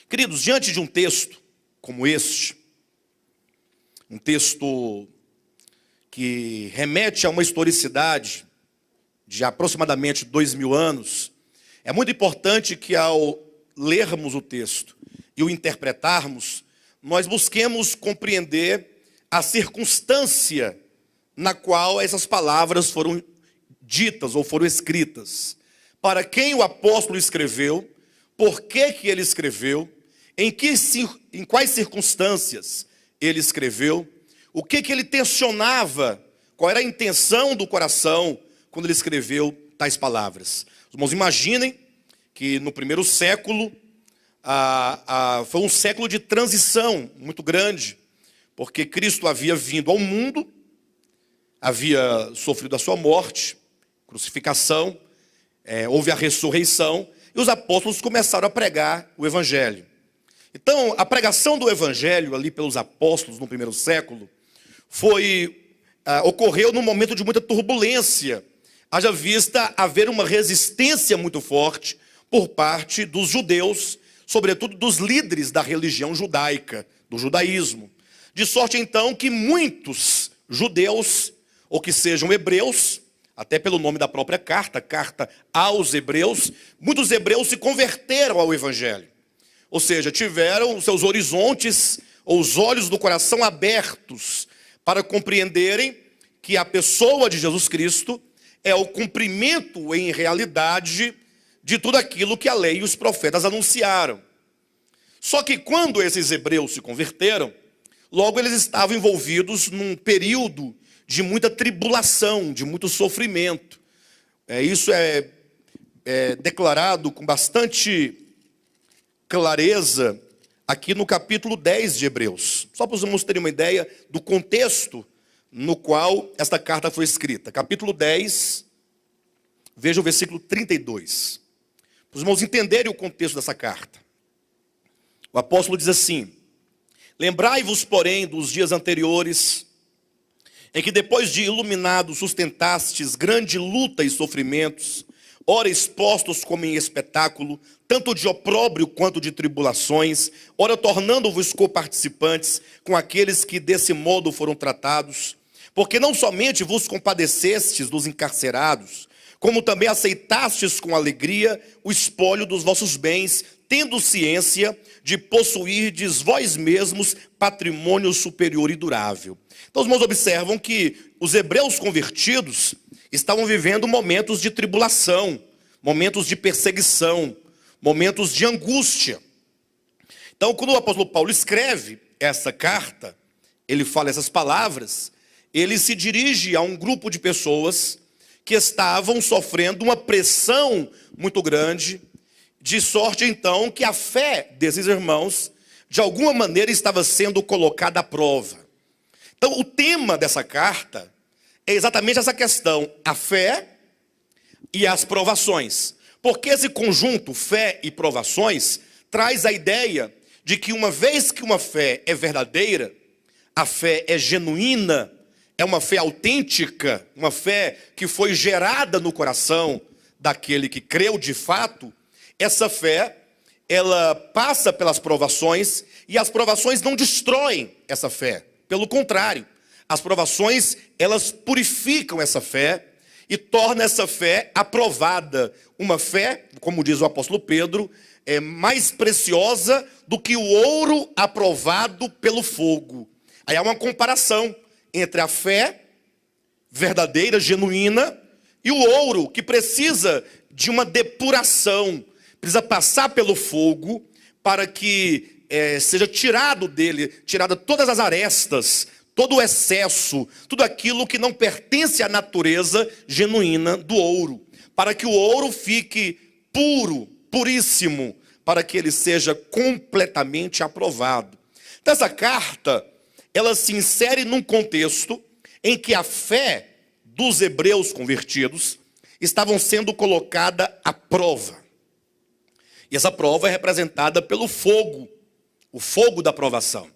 Queridos, diante de um texto como este, um texto que remete a uma historicidade de aproximadamente 2000 anos, é muito importante que ao lermos o texto e o interpretarmos, nós busquemos compreender a circunstância na qual essas palavras foram ditas ou foram escritas. Para quem o apóstolo escreveu, por que ele escreveu, em quais circunstâncias ele escreveu, o que ele tensionava, qual era a intenção do coração quando ele escreveu tais palavras. Os irmãos, imaginem que no primeiro século, foi um século de transição muito grande, porque Cristo havia vindo ao mundo, havia sofrido a sua morte, crucificação, houve a ressurreição, e os apóstolos começaram a pregar o evangelho. Então, a pregação do evangelho ali pelos apóstolos no primeiro século ocorreu num momento de muita turbulência, haja vista haver uma resistência muito forte por parte dos judeus, sobretudo dos líderes da religião judaica, do judaísmo. De sorte então que muitos judeus, ou que sejam hebreus, até pelo nome da própria carta aos hebreus, muitos hebreus se converteram ao evangelho. Ou seja, tiveram os seus horizontes ou os olhos do coração abertos para compreenderem que a pessoa de Jesus Cristo é o cumprimento em realidade de tudo aquilo que a lei e os profetas anunciaram. Só que quando esses hebreus se converteram, logo eles estavam envolvidos num período de muita tribulação, de muito sofrimento. Isso é declarado com bastante clareza aqui no capítulo 10 de Hebreus. Só para os irmãos terem uma ideia do contexto no qual esta carta foi escrita. Capítulo 10, veja o versículo 32. Para os irmãos entenderem o contexto dessa carta. O apóstolo diz assim: lembrai-vos, porém, dos dias anteriores, em que depois de iluminado sustentastes grande luta e sofrimentos, ora expostos como em espetáculo, tanto de opróbrio quanto de tribulações, ora tornando-vos coparticipantes com aqueles que desse modo foram tratados, porque não somente vos compadecestes dos encarcerados, como também aceitastes com alegria o espólio dos vossos bens, tendo ciência de possuirdes vós mesmos patrimônio superior e durável. Então os irmãos observam que os hebreus convertidos estavam vivendo momentos de tribulação, momentos de perseguição, momentos de angústia. Então, quando o apóstolo Paulo escreve essa carta, ele fala essas palavras, ele se dirige a um grupo de pessoas que estavam sofrendo uma pressão muito grande, de sorte então que a fé desses irmãos, de alguma maneira, estava sendo colocada à prova. Então, o tema dessa carta é exatamente essa questão, a fé e as provações. Porque esse conjunto, fé e provações, traz a ideia de que uma vez que uma fé é verdadeira, a fé é genuína, é uma fé autêntica, uma fé que foi gerada no coração daquele que creu de fato, essa fé, ela passa pelas provações e as provações não destroem essa fé. Pelo contrário, as provações, elas purificam essa fé e tornam essa fé aprovada. Uma fé, como diz o apóstolo Pedro, é mais preciosa do que o ouro aprovado pelo fogo. Aí há uma comparação entre a fé verdadeira, genuína, e o ouro, que precisa de uma depuração, precisa passar pelo fogo para que seja tirado dele, tirada todas as arestas, todo o excesso, tudo aquilo que não pertence à natureza genuína do ouro, para que o ouro fique puro, puríssimo, para que ele seja completamente aprovado. Então essa carta, ela se insere num contexto em que a fé dos hebreus convertidos estavam sendo colocada à prova. E essa prova é representada pelo fogo, o fogo da provação.